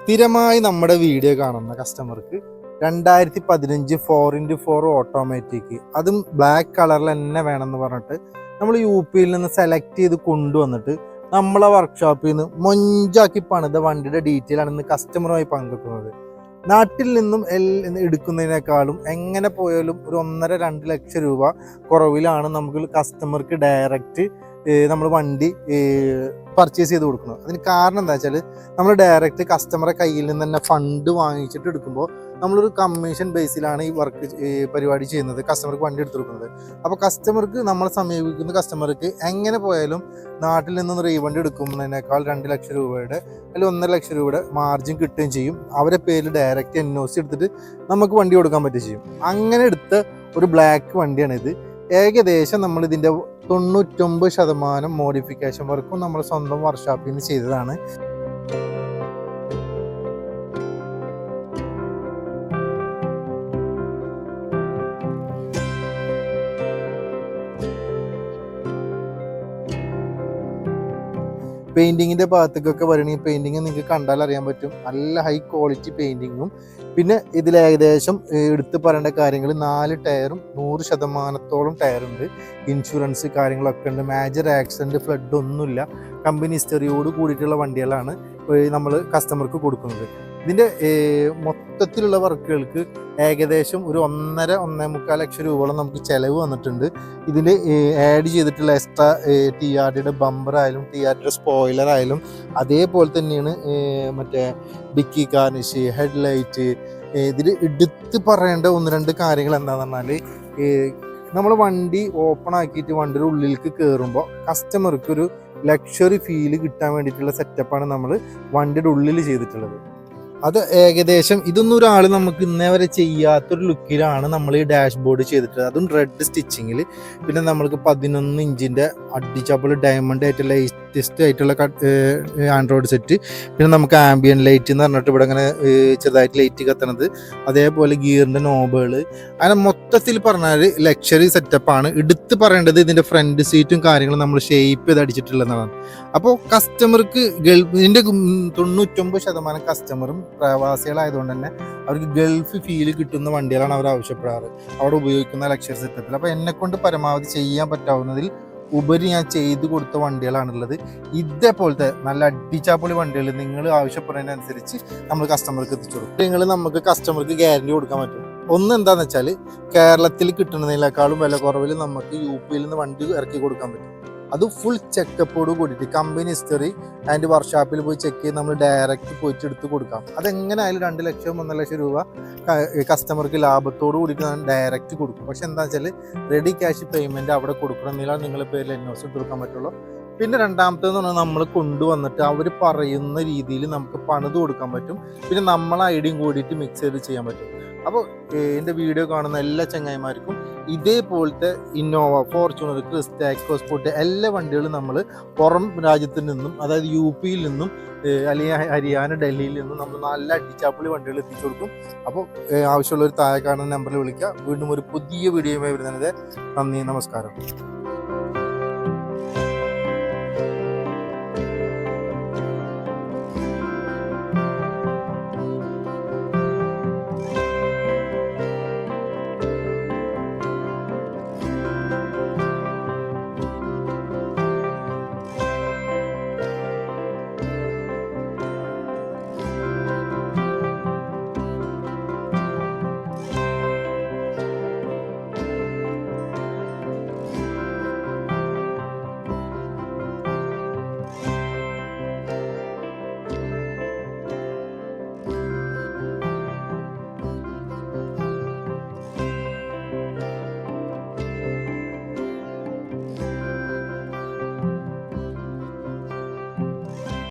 സ്ഥിരമായി നമ്മുടെ വീഡിയോ കാണുന്ന കസ്റ്റമർക്ക് 2015 4x4 ഓട്ടോമാറ്റിക്, അതും ബ്ലാക്ക് കളറിൽ തന്നെ വേണമെന്ന് പറഞ്ഞിട്ട് നമ്മൾ UP-യിൽ നിന്ന് സെലക്ട് ചെയ്ത് കൊണ്ടുവന്നിട്ട് നമ്മളെ വർക്ക്ഷോപ്പിൽ നിന്ന് മൊഞ്ചാക്കി പണിത വണ്ടിയുടെ ഡീറ്റെയിൽ ആണ് ഇന്ന് കസ്റ്റമറുമായി പങ്കുവെക്കുന്നത്. നാട്ടിൽ നിന്നും എടുക്കുന്നതിനേക്കാളും എങ്ങനെ പോയാലും ഒരു 1.5-2 ലക്ഷം രൂപ കുറവിലാണ് നമുക്ക് കസ്റ്റമർക്ക് ഡയറക്റ്റ് നമ്മൾ വണ്ടി പർച്ചേസ് ചെയ്ത് കൊടുക്കുന്നത്. അതിന് കാരണം എന്താ വെച്ചാൽ നമ്മൾ ഡയറക്റ്റ് കസ്റ്റമറെ കയ്യിൽ നിന്ന് തന്നെ ഫണ്ട് വാങ്ങിച്ചിട്ട് എടുക്കുമ്പോൾ നമ്മളൊരു കമ്മീഷൻ ബേസിലാണ് ഈ പരിപാടി ചെയ്യുന്നത്, കസ്റ്റമർക്ക് വണ്ടി എടുത്തു കൊടുക്കുന്നത്. അപ്പോൾ കസ്റ്റമർക്ക് നമ്മളെ സമീപിക്കുന്ന കസ്റ്റമർക്ക് എങ്ങനെ പോയാലും നാട്ടിൽ നിന്ന് റീവണ്ടി എടുക്കുന്നതിനേക്കാൾ 2 ലക്ഷം രൂപയുടെ അല്ലെങ്കിൽ 1.5 ലക്ഷം രൂപയുടെ മാർജിൻ കിട്ടുകയും ചെയ്യും. അവരെ പേരിൽ ഡയറക്റ്റ് NOC എടുത്തിട്ട് നമുക്ക് വണ്ടി കൊടുക്കാൻ പറ്റുകയും ചെയ്യും. അങ്ങനെ എടുത്ത ഒരു ബ്ലാക്ക് വണ്ടിയാണിത്. ഏകദേശം നമ്മൾ ഇതിൻ്റെ 99% മോഡിഫിക്കേഷൻ വർക്കും നമ്മൾ സ്വന്തം വർക്ക്ഷോപ്പിൽ നിന്ന് ചെയ്തതാണ്. പെയിൻറ്റിങ്ങിൻ്റെ ഭാഗത്തേക്കൊക്കെ വരണമെങ്കിൽ പെയിൻറ്റിങ് നിങ്ങൾക്ക് കണ്ടാൽ അറിയാൻ പറ്റും. നല്ല ഹൈ ക്വാളിറ്റി പെയിൻറ്റിങ്ങും പിന്നെ ഇതിൽ ഏകദേശം എടുത്ത് പറയേണ്ട കാര്യങ്ങൾ 4 ടയറും 100% ടയറുണ്ട്. ഇൻഷുറൻസ് കാര്യങ്ങളൊക്കെ ഉണ്ട്. മേജർ ആക്സിഡൻറ്റ് ഫ്ലഡ് ഒന്നുമില്ല. കമ്പനി ഹിസ്റ്ററിയോട് കൂടിയിട്ടുള്ള വണ്ടികളാണ് നമ്മൾ കസ്റ്റമർക്ക് കൊടുക്കുന്നത്. ഇതിൻ്റെ മൊത്തത്തിലുള്ള വർക്കുകൾക്ക് ഏകദേശം ഒരു 1.5-1.25 ലക്ഷം രൂപയോളം നമുക്ക് ചിലവ് വന്നിട്ടുണ്ട്. ഇതിൽ ആഡ് ചെയ്തിട്ടുള്ള എക്സ്ട്രാ TRDയുടെ ബമ്പറായാലും TRDയുടെ സ്പോയിലർ ആയാലും അതേപോലെ തന്നെയാണ് മറ്റേ ഡിക്കി ഗാർണിഷ്, ഹെഡ്ലൈറ്റ്. ഇതിൽ എടുത്ത് പറയേണ്ട 1-2 കാര്യങ്ങൾ എന്താണെന്ന് പറഞ്ഞാൽ, നമ്മൾ വണ്ടി ഓപ്പൺ ആക്കിയിട്ട് വണ്ടിയുടെ ഉള്ളിലേക്ക് കയറുമ്പോൾ കസ്റ്റമർക്ക് ഒരു ലക്ഷറി ഫീല് കിട്ടാൻ വേണ്ടിയിട്ടുള്ള സെറ്റപ്പാണ് നമ്മൾ വണ്ടിയുടെ ഉള്ളിൽ ചെയ്തിട്ടുള്ളത്. അത് ഏകദേശം ഇതൊന്നും ഒരാൾ നമുക്ക് ഇന്നേ വരെ ചെയ്യാത്തൊരു ലുക്കിലാണ് നമ്മൾ ഈ ഡാഷ്ബോർഡ് ചെയ്തിട്ടുള്ളത്. അതും റെഡ് സ്റ്റിച്ചിങ്ങിൽ. പിന്നെ നമ്മൾക്ക് 11 ഇഞ്ചിൻ്റെ അടിച്ചപ്പോൾ ഡയമണ്ട് ആയിട്ടുള്ള ലേറ്റസ്റ്റ് ആയിട്ടുള്ള ആൻഡ്രോയിഡ് സെറ്റ്. പിന്നെ നമുക്ക് ആംബിയൻ ലൈറ്റ് എന്ന് പറഞ്ഞിട്ട് ഇവിടെ അങ്ങനെ ചെറുതായിട്ട് ലൈറ്റ് കത്തണത്. അതേപോലെ ഗിയറിൻ്റെ നോബുകൾ. അങ്ങനെ മൊത്തത്തിൽ പറഞ്ഞാൽ ലക്ഷറി സെറ്റപ്പാണ്. എടുത്ത് പറയേണ്ടത് ഇതിൻ്റെ ഫ്രണ്ട് സീറ്റും കാര്യങ്ങളും നമ്മൾ ഷേപ്പ് ചെയ്ത് അടിച്ചിട്ടുള്ളതാണ്. അപ്പോൾ കസ്റ്റമർക്ക് ഇതിൻ്റെ 99% കസ്റ്റമറും പ്രവാസികളായതുകൊണ്ട് തന്നെ അവർക്ക് ഗൾഫ് ഫീല് കിട്ടുന്ന വണ്ടികളാണ് അവർ ആവശ്യപ്പെടാറ്, അവിടെ ഉപയോഗിക്കുന്ന ലക്ഷറി സെറ്റപ്പിൽ. അപ്പോൾ എന്നെക്കൊണ്ട് പരമാവധി ചെയ്യാൻ പറ്റാവുന്നതിൽ ഉപരി ഞാൻ ചെയ്തു കൊടുത്ത വണ്ടികളാണുള്ളത്. ഇതേപോലത്തെ നല്ല അടിച്ചാപ്പൊളി വണ്ടികൾ നിങ്ങൾ ആവശ്യപ്പെടുന്നതിനനുസരിച്ച് നമ്മൾ കസ്റ്റമർക്ക് എത്തിച്ചു കൊടുക്കും. നമുക്ക് കസ്റ്റമർക്ക് ഗ്യാരണ്ടി കൊടുക്കാൻ പറ്റും. ഒന്ന് എന്താണെന്ന് വെച്ചാൽ, കേരളത്തിൽ കിട്ടുന്നതിനേക്കാളും വില കുറവിൽ നമുക്ക് UP-യിൽ നിന്ന് വണ്ടി ഇറക്കി കൊടുക്കാൻ പറ്റും. അത് ഫുൾ ചെക്കപ്പോട് കൂടിയിട്ട് കമ്പനി ഹിസ്റ്ററി ആൻഡ് വർക്ക്ഷോപ്പിൽ പോയി ചെക്ക് ചെയ്ത് നമ്മൾ ഡയറക്റ്റ് പോയിട്ട് എടുത്ത് കൊടുക്കാം. അതെങ്ങനെ ആയാലും 2 ലക്ഷം 1 ലക്ഷം രൂപ കസ്റ്റമർക്ക് ലാഭത്തോട് കൂടിയിട്ട് ഞാൻ ഡയറക്റ്റ് കൊടുക്കും. പക്ഷെ എന്താ വെച്ചാൽ റെഡി ക്യാഷ് പേയ്മെൻറ്റ് അവിടെ കൊടുക്കണമെന്നില്ല, നിങ്ങളുടെ പേരിൽ NOC കൊടുക്കാൻ പറ്റുള്ളൂ. പിന്നെ രണ്ടാമത്തേന്ന് പറഞ്ഞാൽ നമ്മൾ കൊണ്ടുവന്നിട്ട് അവർ പറയുന്ന രീതിയിൽ നമുക്ക് പണിത് കൊടുക്കാൻ പറ്റും. പിന്നെ നമ്മളെ ഐഡിയും കൂടിയിട്ട് മിക്സ് ചെയ്ത് ചെയ്യാൻ പറ്റും. അപ്പോൾ എൻ്റെ വീഡിയോ കാണുന്ന എല്ലാ ചങ്ങായിമാർക്കും ഇതേപോലത്തെ ഇന്നോവ, ഫോർച്യൂണർ, ക്രിസ്റ്റ, എക്കോസ്പോർട്ട് എല്ലാ വണ്ടികളും നമ്മൾ പുറം രാജ്യത്തിൽ നിന്നും, അതായത് UP-യിൽ നിന്നും അല്ലെങ്കിൽ ഹരിയാന, ഡൽഹിയിൽ നിന്നും നമ്മൾ നല്ല അടിച്ചാപ്പൊളി വണ്ടികൾ എത്തിച്ചു കൊടുക്കും. അപ്പോൾ ആവശ്യമുള്ളൊരു താഴെ കാണുന്ന നമ്പറിൽ വിളിക്കുക. വീണ്ടും ഒരു പുതിയ വീഡിയോയുമായി വരുന്നത്. നന്ദി, നമസ്കാരം.